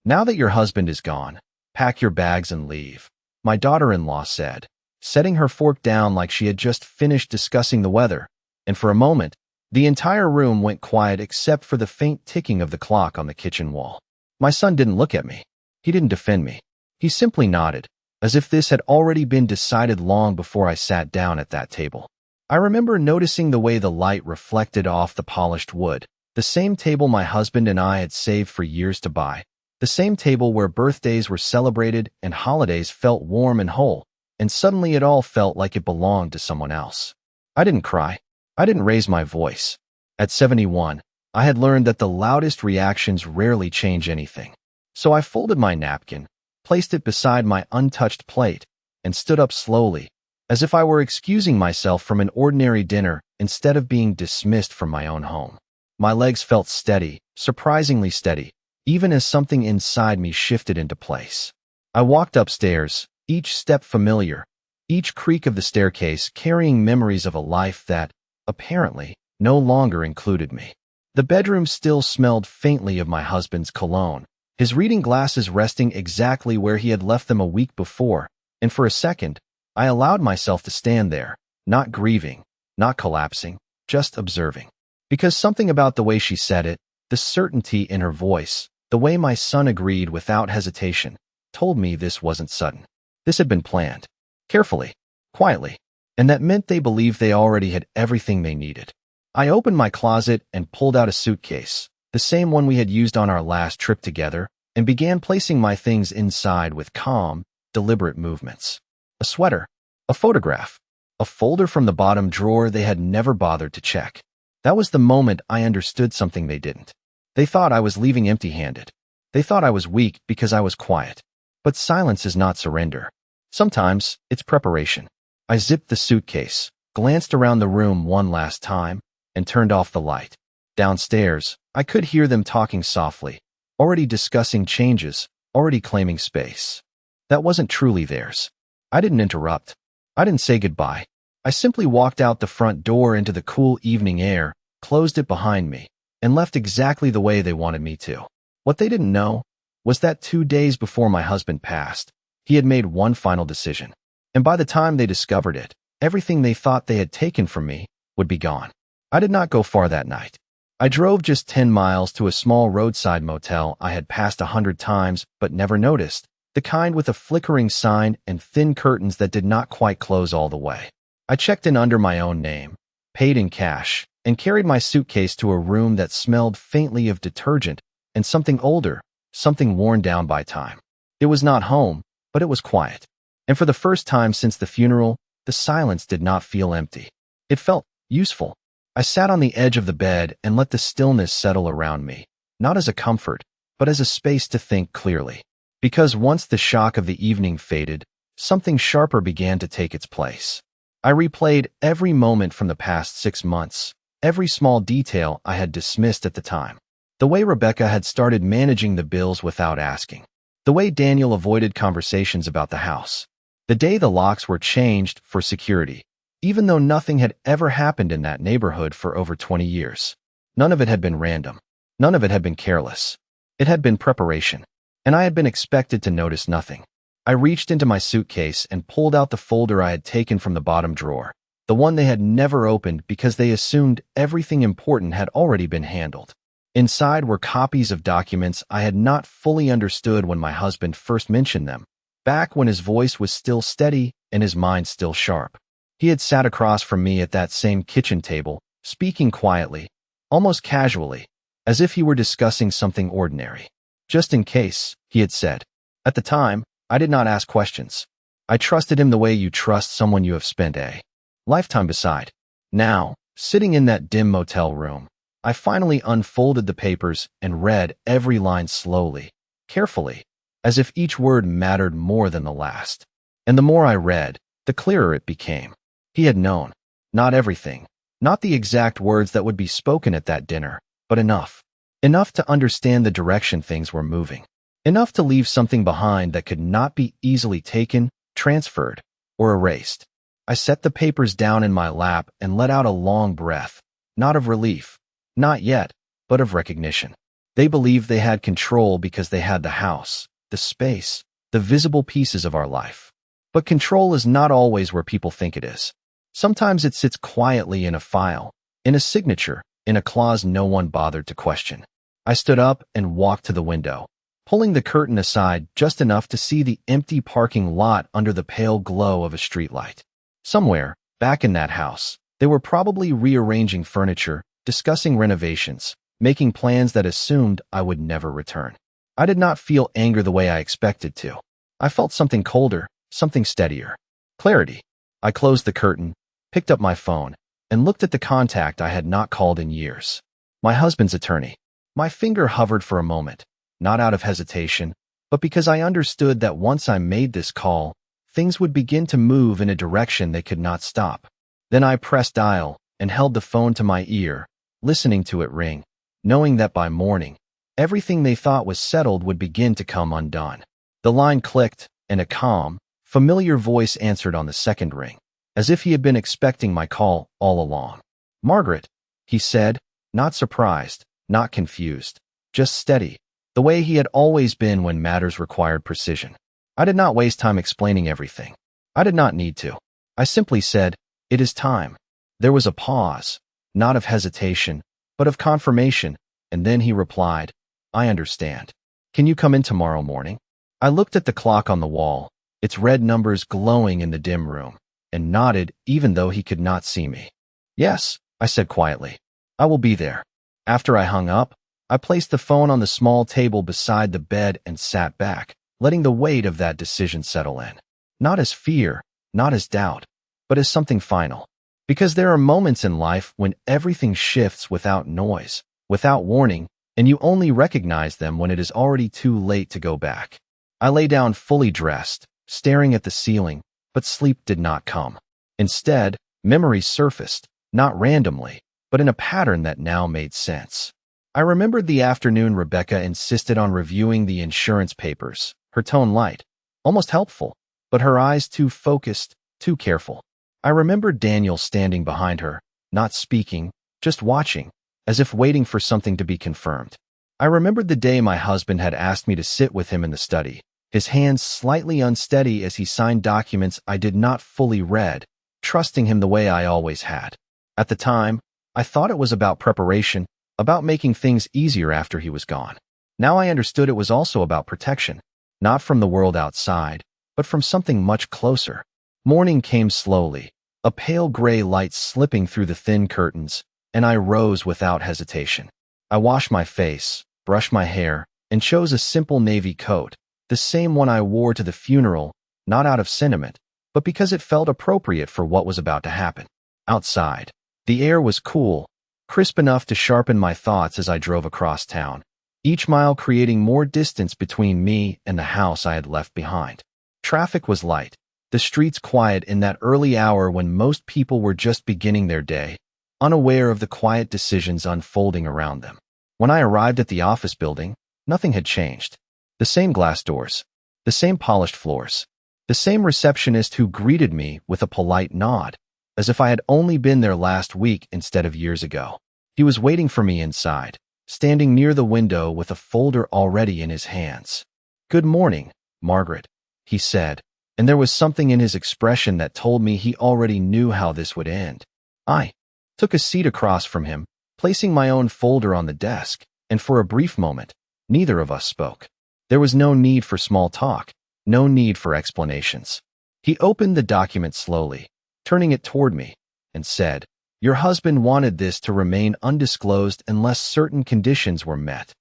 "Now that your husband is gone, pack your bags and leave," my daughter-in-law said, setting her fork down like she had just finished discussing the weather, and for a moment, the entire room went quiet except for the faint ticking of the clock on the kitchen wall. My son didn't look at me. He didn't defend me. He simply nodded, as if this had already been decided long before I sat down at that table. I remember noticing the way the light reflected off the polished wood, the same table my husband and I had saved for years to buy, the same table where birthdays were celebrated and holidays felt warm and whole, and suddenly it all felt like it belonged to someone else. I didn't cry. I didn't raise my voice. At 71, I had learned that the loudest reactions rarely change anything. So I folded my napkin, placed it beside my untouched plate, and stood up slowly, as if I were excusing myself from an ordinary dinner instead of being dismissed from my own home. My legs felt steady, surprisingly steady, even as something inside me shifted into place. I walked upstairs, each step familiar, each creak of the staircase carrying memories of a life that, apparently, no longer included me. The bedroom still smelled faintly of my husband's cologne, his reading glasses resting exactly where he had left them a week before, and for a second, I allowed myself to stand there, not grieving, not collapsing, just observing. Because something about the way she said it, the certainty in her voice, the way my son agreed without hesitation, told me this wasn't sudden. This had been planned. Carefully. Quietly. And that meant they believed they already had everything they needed. I opened my closet and pulled out a suitcase, the same one we had used on our last trip together, and began placing my things inside with calm, deliberate movements. A sweater. A photograph. A folder from the bottom drawer they had never bothered to check. That was the moment I understood something they didn't. They thought I was leaving empty-handed. They thought I was weak because I was quiet. But silence is not surrender. Sometimes, it's preparation. I zipped the suitcase, glanced around the room one last time, and turned off the light. Downstairs, I could hear them talking softly, already discussing changes, already claiming space. That wasn't truly theirs. I didn't interrupt. I didn't say goodbye. I simply walked out the front door into the cool evening air, closed it behind me, and left exactly the way they wanted me to. What they didn't know was that 2 days before my husband passed, he had made one final decision. And by the time they discovered it, everything they thought they had taken from me would be gone. I did not go far that night. I drove just 10 miles to a small roadside motel I had passed 100 times but never noticed, the kind with a flickering sign and thin curtains that did not quite close all the way. I checked in under my own name, paid in cash, and carried my suitcase to a room that smelled faintly of detergent and something older, something worn down by time. It was not home, but it was quiet. And for the first time since the funeral, the silence did not feel empty. It felt useful. I sat on the edge of the bed and let the stillness settle around me, not as a comfort, but as a space to think clearly. Because once the shock of the evening faded, something sharper began to take its place. I replayed every moment from the past 6 months, every small detail I had dismissed at the time. The way Rebecca had started managing the bills without asking. The way Daniel avoided conversations about the house. The day the locks were changed for security, even though nothing had ever happened in that neighborhood for over 20 years. None of it had been random. None of it had been careless. It had been preparation. And I had been expected to notice nothing. I reached into my suitcase and pulled out the folder I had taken from the bottom drawer, the one they had never opened because they assumed everything important had already been handled. Inside were copies of documents I had not fully understood when my husband first mentioned them, back when his voice was still steady and his mind still sharp. He had sat across from me at that same kitchen table, speaking quietly, almost casually, as if he were discussing something ordinary. "Just in case," he had said. At the time, I did not ask questions. I trusted him the way you trust someone you have spent a lifetime beside. Now, sitting in that dim motel room, I finally unfolded the papers and read every line slowly, carefully, as if each word mattered more than the last. And the more I read, the clearer it became. He had known. Not everything. Not the exact words that would be spoken at that dinner, but enough. Enough to understand the direction things were moving. Enough to leave something behind that could not be easily taken, transferred, or erased. I set the papers down in my lap and let out a long breath, not of relief, not yet, but of recognition. They believed they had control because they had the house, the space, the visible pieces of our life. But control is not always where people think it is. Sometimes it sits quietly in a file, in a signature, in a clause no one bothered to question. I stood up and walked to the window, pulling the curtain aside just enough to see the empty parking lot under the pale glow of a streetlight. Somewhere, back in that house, they were probably rearranging furniture, discussing renovations, making plans that assumed I would never return. I did not feel anger the way I expected to. I felt something colder, something steadier. Clarity. I closed the curtain, picked up my phone, and looked at the contact I had not called in years. My husband's attorney. My finger hovered for a moment, not out of hesitation, but because I understood that once I made this call, things would begin to move in a direction they could not stop. Then I pressed dial and held the phone to my ear, listening to it ring, knowing that by morning, everything they thought was settled would begin to come undone. The line clicked, and a calm, familiar voice answered on the second ring, as if he had been expecting my call all along. "Margaret," he said, not surprised, not confused, just steady, the way he had always been when matters required precision. I did not waste time explaining everything. I did not need to. I simply said, "It is time." There was a pause, not of hesitation, but of confirmation, and then he replied, "I understand. Can you come in tomorrow morning?" I looked at the clock on the wall, its red numbers glowing in the dim room, and nodded even though he could not see me. "Yes," I said quietly. "I will be there." After I hung up, I placed the phone on the small table beside the bed and sat back, letting the weight of that decision settle in. Not as fear, not as doubt, but as something final. Because there are moments in life when everything shifts without noise, without warning, and you only recognize them when it is already too late to go back. I lay down fully dressed, staring at the ceiling, but sleep did not come. Instead, memories surfaced, not randomly, but in a pattern that now made sense. I remembered the afternoon Rebecca insisted on reviewing the insurance papers, her tone light, almost helpful, but her eyes too focused, too careful. I remembered Daniel standing behind her, not speaking, just watching, as if waiting for something to be confirmed. I remembered the day my husband had asked me to sit with him in the study, his hands slightly unsteady as he signed documents I did not fully read, trusting him the way I always had. At the time, I thought it was about preparation, about making things easier after he was gone. Now I understood it was also about protection, not from the world outside, but from something much closer. Morning came slowly, a pale gray light slipping through the thin curtains, and I rose without hesitation. I washed my face, brushed my hair, and chose a simple navy coat, the same one I wore to the funeral, not out of sentiment, but because it felt appropriate for what was about to happen. Outside, the air was cool, crisp enough to sharpen my thoughts as I drove across town, each mile creating more distance between me and the house I had left behind. Traffic was light, the streets quiet in that early hour when most people were just beginning their day, unaware of the quiet decisions unfolding around them. When I arrived at the office building, nothing had changed. The same glass doors, the same polished floors, the same receptionist who greeted me with a polite nod, as if I had only been there last week instead of years ago. He was waiting for me inside, standing near the window with a folder already in his hands. "Good morning, Margaret," he said, and there was something in his expression that told me he already knew how this would end. I took a seat across from him, placing my own folder on the desk, and for a brief moment, neither of us spoke. There was no need for small talk, no need for explanations. He opened the document slowly, turning it toward me, and said, "Your husband wanted this to remain undisclosed unless certain conditions were met."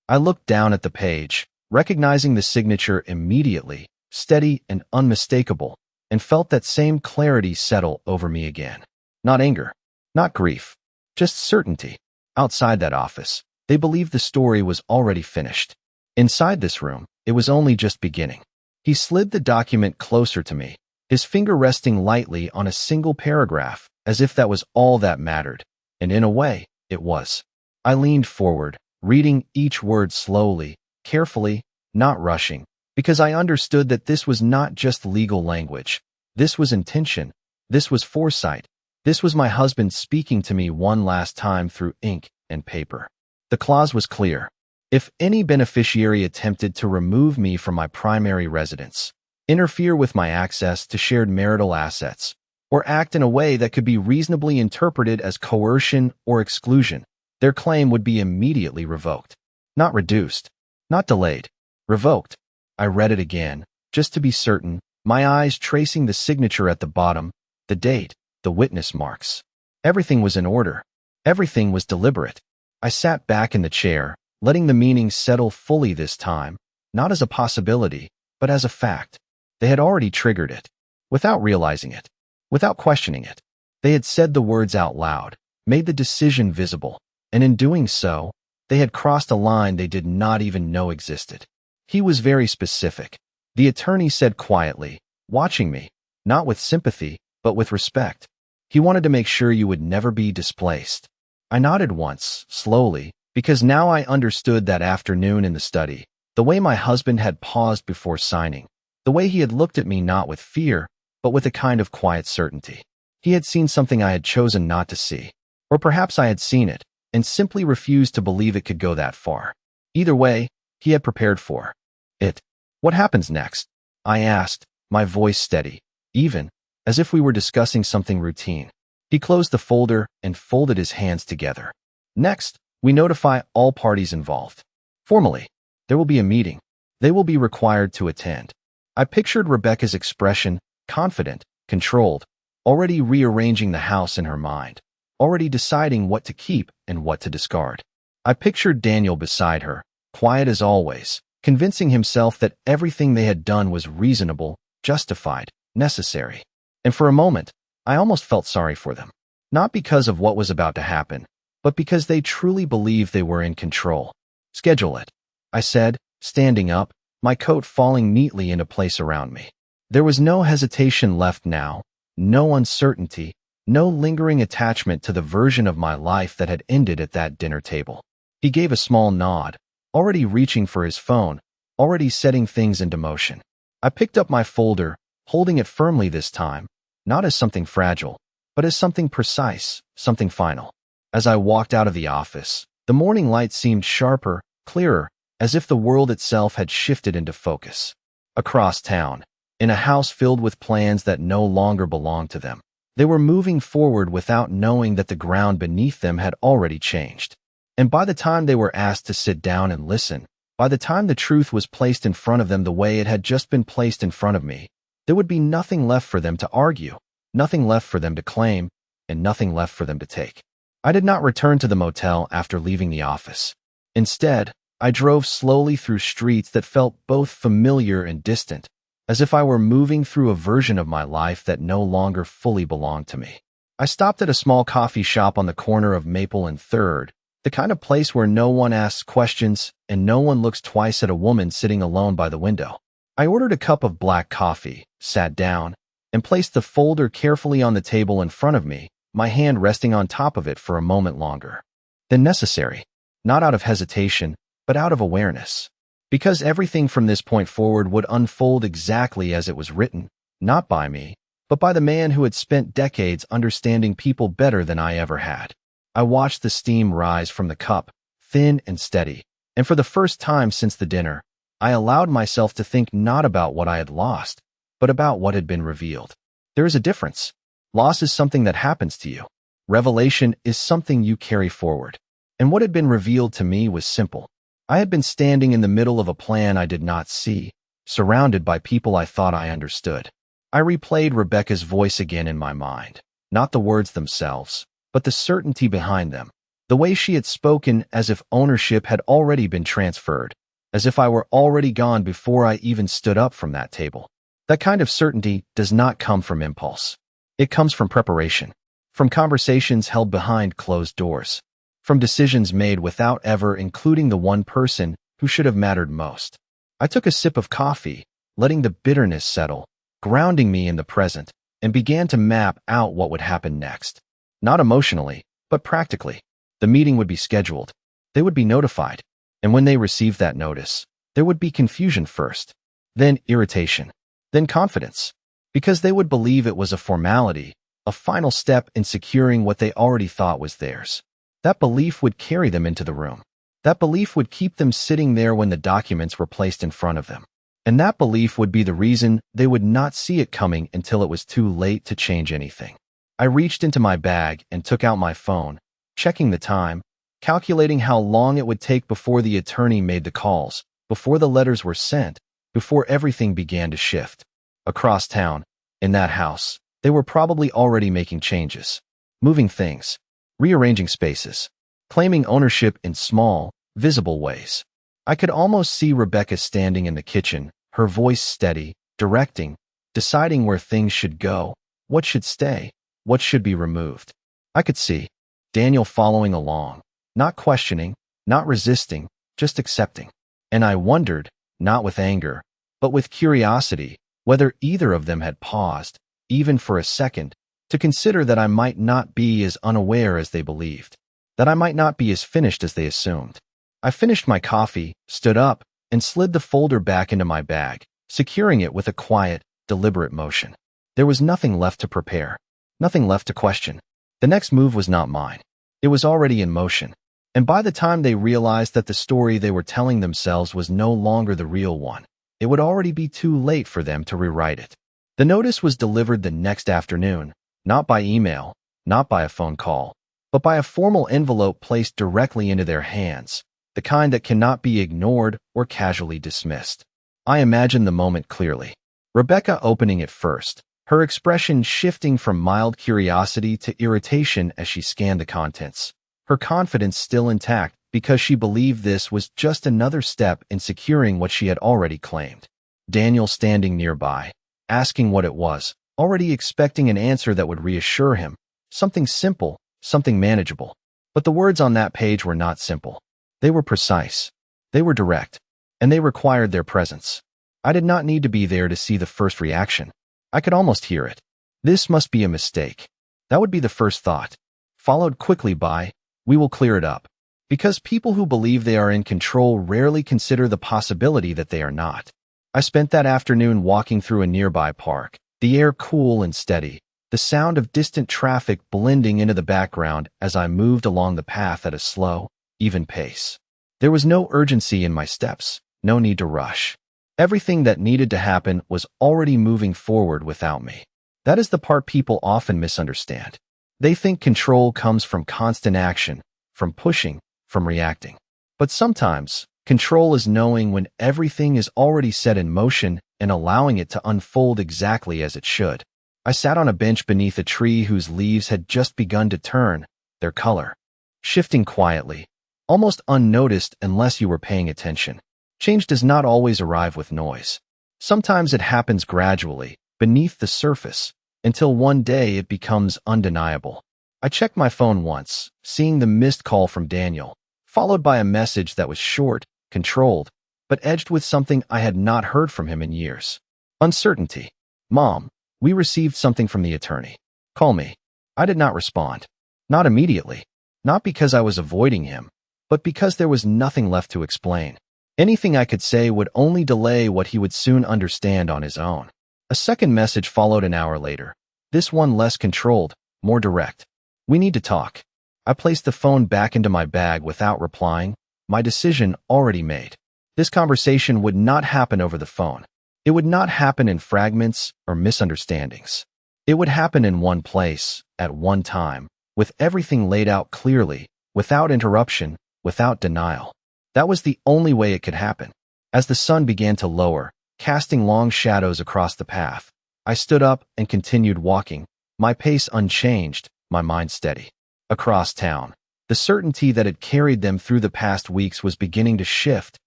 I looked down at the page, recognizing the signature immediately, steady and unmistakable, and felt that same clarity settle over me again. Not anger, not grief, just certainty. Outside that office, they believed the story was already finished. Inside this room, it was only just beginning. He slid the document closer to me, his finger resting lightly on a single paragraph, as if that was all that mattered, and in a way, it was. I leaned forward, reading each word slowly, carefully, not rushing, because I understood that this was not just legal language. This was intention. This was foresight. This was my husband speaking to me one last time through ink and paper. The clause was clear. If any beneficiary attempted to remove me from my primary residence, interfere with my access to shared marital assets, or act in a way that could be reasonably interpreted as coercion or exclusion, their claim would be immediately revoked. Not reduced, not delayed, revoked. I read it again, just to be certain, my eyes tracing the signature at the bottom, the date, the witness marks. Everything was in order. Everything was deliberate. I sat back in the chair, letting the meaning settle fully this time, not as a possibility, but as a fact. They had already triggered it, without realizing it, without questioning it. They had said the words out loud, made the decision visible, and in doing so, they had crossed a line they did not even know existed. He was very specific. The attorney said quietly, watching me, not with sympathy, but with respect. He wanted to make sure you would never be displaced. I nodded once, slowly, because now I understood that afternoon in the study, the way my husband had paused before signing, the way he had looked at me not with fear, but with a kind of quiet certainty. He had seen something I had chosen not to see. Or perhaps I had seen it, and simply refused to believe it could go that far. Either way, he had prepared for it. What happens next? I asked, my voice steady, even, as if we were discussing something routine. He closed the folder and folded his hands together. Next, we notify all parties involved. Formally, there will be a meeting. They will be required to attend. I pictured Rebecca's expression, confident, controlled, already rearranging the house in her mind, already deciding what to keep and what to discard. I pictured Daniel beside her, quiet as always, convincing himself that everything they had done was reasonable, justified, necessary. And for a moment, I almost felt sorry for them. Not because of what was about to happen, but because they truly believed they were in control. Schedule it, I said, standing up, my coat falling neatly into place around me. There was no hesitation left now, no uncertainty, no lingering attachment to the version of my life that had ended at that dinner table. He gave a small nod, already reaching for his phone, already setting things into motion. I picked up my folder, holding it firmly this time, not as something fragile, but as something precise, something final. As I walked out of the office, the morning light seemed sharper, clearer, as if the world itself had shifted into focus. Across town, in a house filled with plans that no longer belonged to them, they were moving forward without knowing that the ground beneath them had already changed. And by the time they were asked to sit down and listen, by the time the truth was placed in front of them the way it had just been placed in front of me, there would be nothing left for them to argue, nothing left for them to claim, and nothing left for them to take. I did not return to the motel after leaving the office. Instead, I drove slowly through streets that felt both familiar and distant, as if I were moving through a version of my life that no longer fully belonged to me. I stopped at a small coffee shop on the corner of Maple and 3rd, the kind of place where no one asks questions and no one looks twice at a woman sitting alone by the window. I ordered a cup of black coffee, sat down, and placed the folder carefully on the table in front of me, my hand resting on top of it for a moment longer than necessary, not out of hesitation, but out of awareness. Because everything from this point forward would unfold exactly as it was written, not by me, but by the man who had spent decades understanding people better than I ever had. I watched the steam rise from the cup, thin and steady, and for the first time since the dinner, I allowed myself to think not about what I had lost, but about what had been revealed. There is a difference. Loss is something that happens to you. Revelation is something you carry forward. And what had been revealed to me was simple. I had been standing in the middle of a plan I did not see, surrounded by people I thought I understood. I replayed Rebecca's voice again in my mind, not the words themselves, but the certainty behind them, the way she had spoken as if ownership had already been transferred, as if I were already gone before I even stood up from that table. That kind of certainty does not come from impulse. It comes from preparation, from conversations held behind closed doors, from decisions made without ever including the one person who should have mattered most. I took a sip of coffee, letting the bitterness settle, grounding me in the present, and began to map out what would happen next. Not emotionally, but practically. The meeting would be scheduled. They would be notified. And when they received that notice, there would be confusion first, then irritation, then confidence, because they would believe it was a formality, a final step in securing what they already thought was theirs. That belief would carry them into the room. That belief would keep them sitting there when the documents were placed in front of them. And that belief would be the reason they would not see it coming until it was too late to change anything. I reached into my bag and took out my phone, checking the time, calculating how long it would take before the attorney made the calls, before the letters were sent, before everything began to shift. Across town, in that house, they were probably already making changes, moving things, rearranging spaces, claiming ownership in small, visible ways. I could almost see Rebecca standing in the kitchen, her voice steady, directing, deciding where things should go, what should stay, what should be removed. I could see Daniel following along, not questioning, not resisting, just accepting. And I wondered, not with anger, but with curiosity, whether either of them had paused, even for a second, to consider that I might not be as unaware as they believed, that I might not be as finished as they assumed. I finished my coffee, stood up, and slid the folder back into my bag, securing it with a quiet, deliberate motion. There was nothing left to prepare, nothing left to question. The next move was not mine. It was already in motion. And by the time they realized that the story they were telling themselves was no longer the real one, it would already be too late for them to rewrite it. The notice was delivered the next afternoon, not by email, not by a phone call, but by a formal envelope placed directly into their hands, the kind that cannot be ignored or casually dismissed. I imagine the moment clearly. Rebecca opening it first, her expression shifting from mild curiosity to irritation as she scanned the contents, her confidence still intact because she believed this was just another step in securing what she had already claimed. Daniel standing nearby, asking what it was, already expecting an answer that would reassure him, something simple, something manageable. But the words on that page were not simple. They were precise, they were direct, and they required their presence. I did not need to be there to see the first reaction. I could almost hear it. This must be a mistake. That would be the first thought, followed quickly by, we will clear it up. Because people who believe they are in control rarely consider the possibility that they are not. I spent that afternoon walking through a nearby park, the air cool and steady, the sound of distant traffic blending into the background as I moved along the path at a slow, even pace. There was no urgency in my steps, no need to rush. Everything that needed to happen was already moving forward without me. That is the part people often misunderstand. They think control comes from constant action, from pushing, from reacting. But sometimes, control is knowing when everything is already set in motion and allowing it to unfold exactly as it should. I sat on a bench beneath a tree whose leaves had just begun to turn, their color, shifting quietly, almost unnoticed unless you were paying attention. Change does not always arrive with noise. Sometimes it happens gradually, beneath the surface, until one day it becomes undeniable. I checked my phone once, seeing the missed call from Daniel, followed by a message that was short, controlled, but edged with something I had not heard from him in years. Uncertainty. Mom, we received something from the attorney. Call me. I did not respond. Not immediately. Not because I was avoiding him, but because there was nothing left to explain. Anything I could say would only delay what he would soon understand on his own. A second message followed an hour later. This one less controlled, more direct. We need to talk. I placed the phone back into my bag without replying, my decision already made. This conversation would not happen over the phone. It would not happen in fragments or misunderstandings. It would happen in one place, at one time, with everything laid out clearly, without interruption, without denial. That was the only way it could happen. As the sun began to lower, casting long shadows across the path, I stood up and continued walking, my pace unchanged, my mind steady. Across town, the certainty that had carried them through the past weeks was beginning to shift,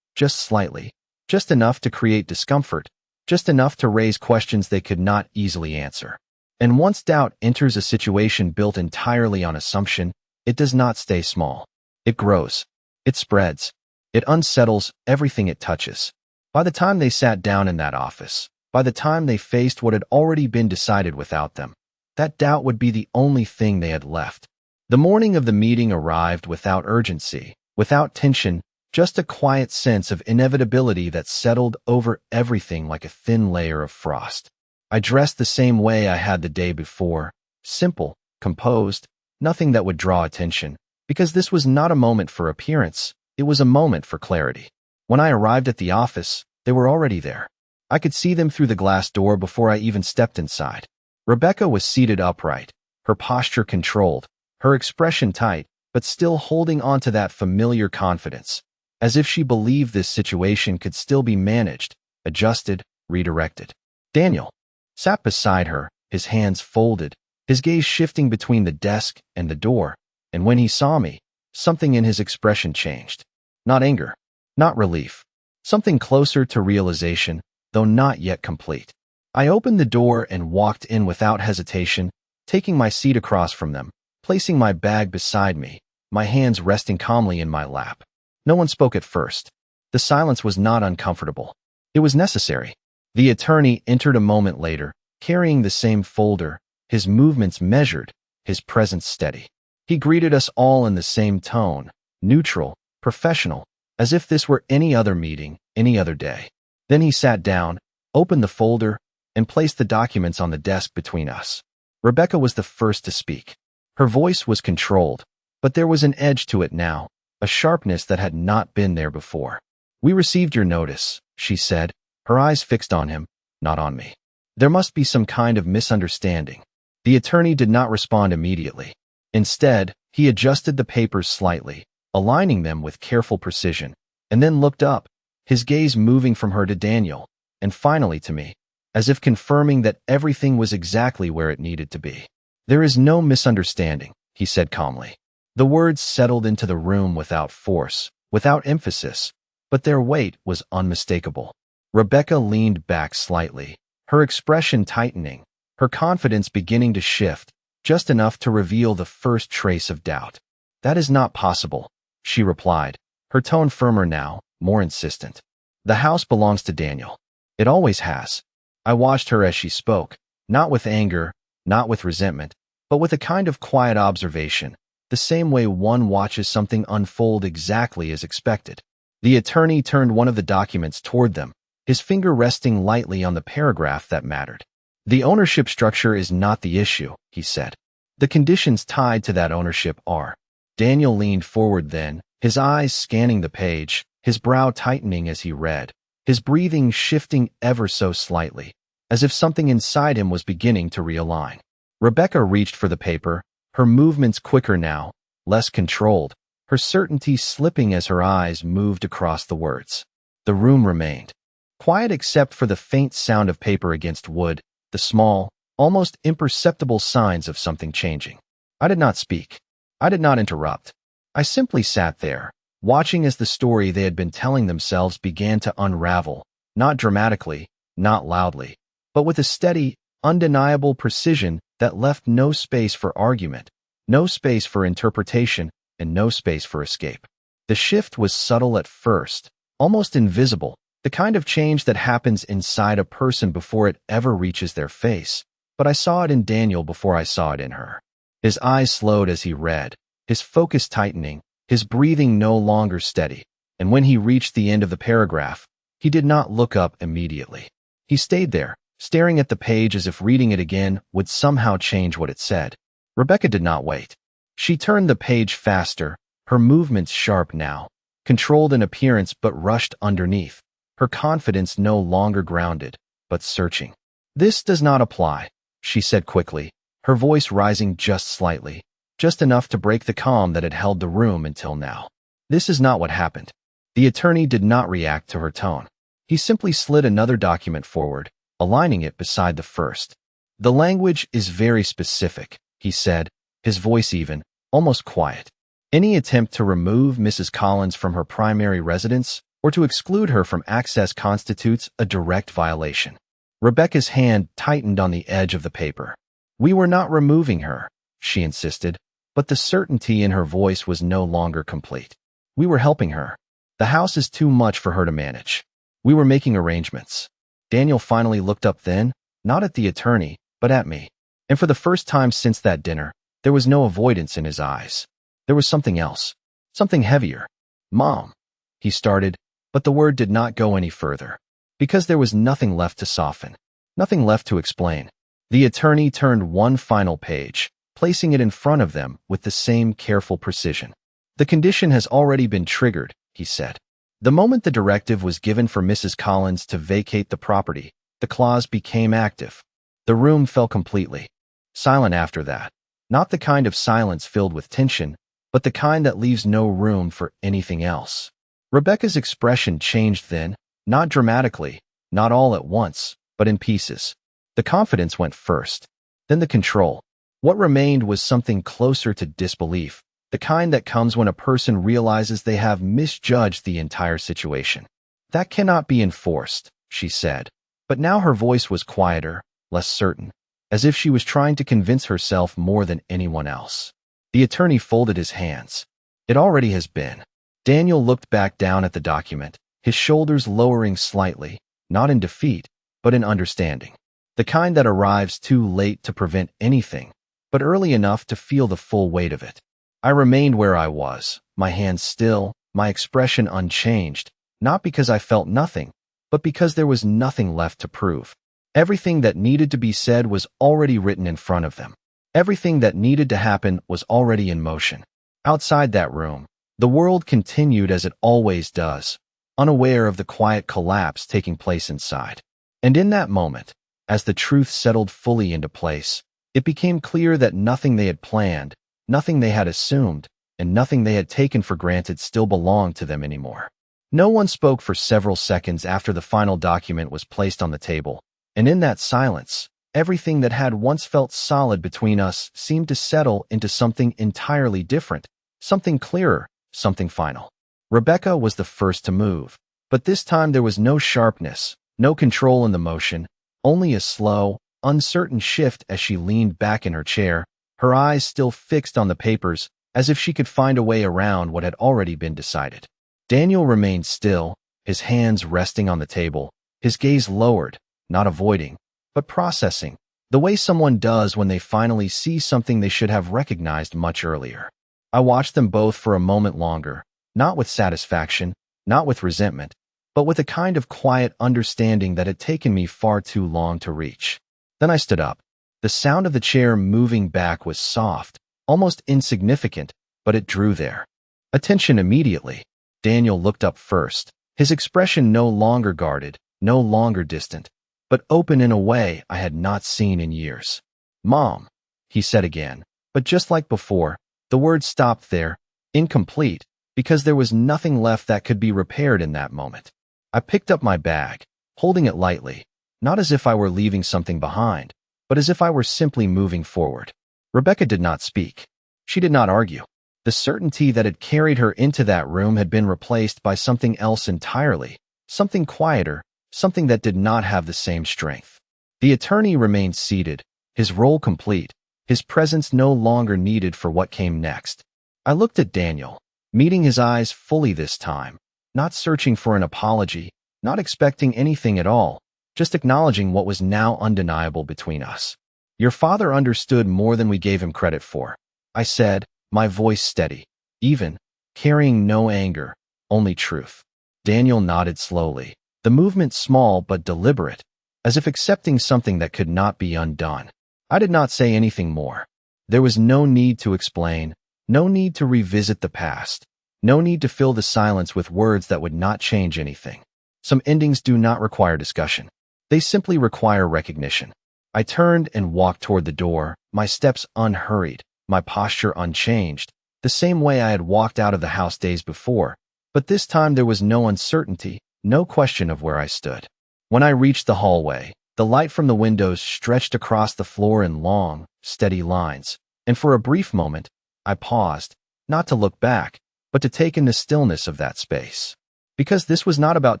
just slightly, just enough to create discomfort, just enough to raise questions they could not easily answer. And once doubt enters a situation built entirely on assumption, it does not stay small. It grows. It spreads. It unsettles everything it touches. By the time they sat down in that office, by the time they faced what had already been decided without them, that doubt would be the only thing they had left. The morning of the meeting arrived without urgency, without tension, just a quiet sense of inevitability that settled over everything like a thin layer of frost. I dressed the same way I had the day before, simple, composed, nothing that would draw attention, because this was not a moment for appearance, It was a moment for clarity. When I arrived at the office, they were already there. I could see them through the glass door before I even stepped inside. Rebecca was seated upright, her posture controlled, her expression tight, but still holding on to that familiar confidence, as if she believed this situation could still be managed, adjusted, redirected. Daniel sat beside her, his hands folded, his gaze shifting between the desk and the door, and when he saw me, something in his expression changed. Not anger, not relief, something closer to realization, though not yet complete. I opened the door and walked in without hesitation, taking my seat across from them, placing my bag beside me, my hands resting calmly in my lap. No one spoke at first. The silence was not uncomfortable. It was necessary. The attorney entered a moment later, carrying the same folder, his movements measured, his presence steady. He greeted us all in the same tone, neutral, professional, as if this were any other meeting, any other day. Then he sat down, opened the folder, and placed the documents on the desk between us. Rebecca was the first to speak. Her voice was controlled, but there was an edge to it now, a sharpness that had not been there before. "We received your notice," she said, her eyes fixed on him, not on me. "There must be some kind of misunderstanding." The attorney did not respond immediately. Instead, he adjusted the papers slightly, aligning them with careful precision, and then looked up, his gaze moving from her to Daniel, and finally to me, as if confirming that everything was exactly where it needed to be. "There is no misunderstanding," he said calmly. The words settled into the room without force, without emphasis, but their weight was unmistakable. Rebecca leaned back slightly, her expression tightening, her confidence beginning to shift, just enough to reveal the first trace of doubt. "That is not possible," she replied, her tone firmer now, more insistent. "The house belongs to Daniel. It always has." I watched her as she spoke, not with anger, not with resentment, but with a kind of quiet observation, the same way one watches something unfold exactly as expected. The attorney turned one of the documents toward them, his finger resting lightly on the paragraph that mattered. "The ownership structure is not the issue," he said. "The conditions tied to that ownership are." Daniel leaned forward then, his eyes scanning the page, his brow tightening as he read, his breathing shifting ever so slightly, as if something inside him was beginning to realign. Rebecca reached for the paper, her movements quicker now, less controlled, her certainty slipping as her eyes moved across the words. The room remained quiet except for the faint sound of paper against wood, the small, almost imperceptible signs of something changing. I did not speak. I did not interrupt. I simply sat there, watching as the story they had been telling themselves began to unravel, not dramatically, not loudly, but with a steady, undeniable precision that left no space for argument, no space for interpretation, and no space for escape. The shift was subtle at first, almost invisible, the kind of change that happens inside a person before it ever reaches their face, but I saw it in Daniel before I saw it in her. His eyes slowed as he read, his focus tightening, his breathing no longer steady, and when he reached the end of the paragraph, he did not look up immediately. He stayed there, staring at the page as if reading it again would somehow change what it said. Rebecca did not wait. She turned the page faster, her movements sharp now, controlled in appearance but rushed underneath, her confidence no longer grounded, but searching. "This does not apply," she said quickly, her voice rising just slightly, just enough to break the calm that had held the room until now. "This is not what happened." The attorney did not react to her tone. He simply slid another document forward, aligning it beside the first. "The language is very specific," he said, his voice even, almost quiet. "Any attempt to remove Mrs. Collins from her primary residence or to exclude her from access constitutes a direct violation." Rebecca's hand tightened on the edge of the paper. "We were not removing her," she insisted, but the certainty in her voice was no longer complete. "We were helping her. The house is too much for her to manage. We were making arrangements." Daniel finally looked up then, not at the attorney, but at me. And for the first time since that dinner, there was no avoidance in his eyes. There was something else, something heavier. "Mom," he started, but the word did not go any further, because there was nothing left to soften, nothing left to explain. The attorney turned one final page, placing it in front of them with the same careful precision. "The condition has already been triggered," he said. The moment the directive was given for Mrs. Collins to vacate the property, the clause became active. The room fell completely silent after that. Not the kind of silence filled with tension, but the kind that leaves no room for anything else. Rebecca's expression changed then, not dramatically, not all at once, but in pieces. The confidence went first, then the control. What remained was something closer to disbelief, the kind that comes when a person realizes they have misjudged the entire situation. That cannot be enforced, she said, but now her voice was quieter, less certain, as if she was trying to convince herself more than anyone else. The attorney folded his hands. It already has been. Daniel looked back down at the document, his shoulders lowering slightly, not in defeat, but in understanding. The kind that arrives too late to prevent anything, but early enough to feel the full weight of it. I remained where I was, my hands still, my expression unchanged, not because I felt nothing, but because there was nothing left to prove. Everything that needed to be said was already written in front of them. Everything that needed to happen was already in motion. Outside that room, the world continued as it always does, unaware of the quiet collapse taking place inside. And in that moment, as the truth settled fully into place, it became clear that nothing they had planned, nothing they had assumed, and nothing they had taken for granted still belonged to them anymore. No one spoke for several seconds after the final document was placed on the table, and in that silence, everything that had once felt solid between us seemed to settle into something entirely different, something clearer, something final. Rebecca was the first to move, but this time there was no sharpness, no control in the motion, only a slow, uncertain shift as she leaned back in her chair, her eyes still fixed on the papers, as if she could find a way around what had already been decided. Daniel remained still, his hands resting on the table, his gaze lowered, not avoiding, but processing, the way someone does when they finally see something they should have recognized much earlier. I watched them both for a moment longer, not with satisfaction, not with resentment, but with a kind of quiet understanding that had taken me far too long to reach. Then I stood up. The sound of the chair moving back was soft, almost insignificant, but it drew their attention immediately. Daniel looked up first, his expression no longer guarded, no longer distant, but open in a way I had not seen in years. "Mom," he said again, but just like before, the word stopped there, incomplete, because there was nothing left that could be repaired in that moment. I picked up my bag, holding it lightly, not as if I were leaving something behind, but as if I were simply moving forward. Rebecca did not speak. She did not argue. The certainty that had carried her into that room had been replaced by something else entirely, something quieter, something that did not have the same strength. The attorney remained seated, his role complete, his presence no longer needed for what came next. I looked at Daniel, meeting his eyes fully this time, not searching for an apology, not expecting anything at all, just acknowledging what was now undeniable between us. "Your father understood more than we gave him credit for," I said, my voice steady, even, carrying no anger, only truth. Daniel nodded slowly, the movement small but deliberate, as if accepting something that could not be undone. I did not say anything more. There was no need to explain, no need to revisit the past, no need to fill the silence with words that would not change anything. Some endings do not require discussion. They simply require recognition. I turned and walked toward the door, my steps unhurried, my posture unchanged, the same way I had walked out of the house days before, but this time there was no uncertainty, no question of where I stood. When I reached the hallway, the light from the windows stretched across the floor in long, steady lines, and for a brief moment, I paused, not to look back, but to take in the stillness of that space. Because this was not about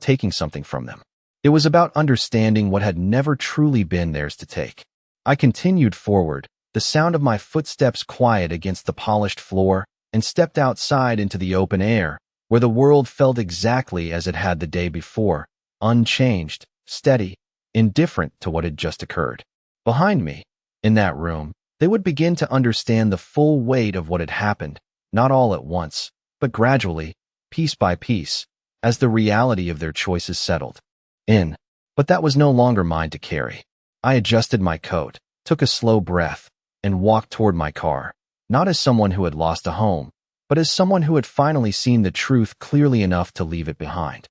taking something from them. It was about understanding what had never truly been theirs to take. I continued forward, the sound of my footsteps quiet against the polished floor, and stepped outside into the open air, where the world felt exactly as it had the day before, unchanged, steady, indifferent to what had just occurred. Behind me, in that room, they would begin to understand the full weight of what had happened, not all at once, but gradually, piece by piece, as the reality of their choices settled in. But that was no longer mine to carry. I adjusted my coat, took a slow breath, and walked toward my car, not as someone who had lost a home, but as someone who had finally seen the truth clearly enough to leave it behind.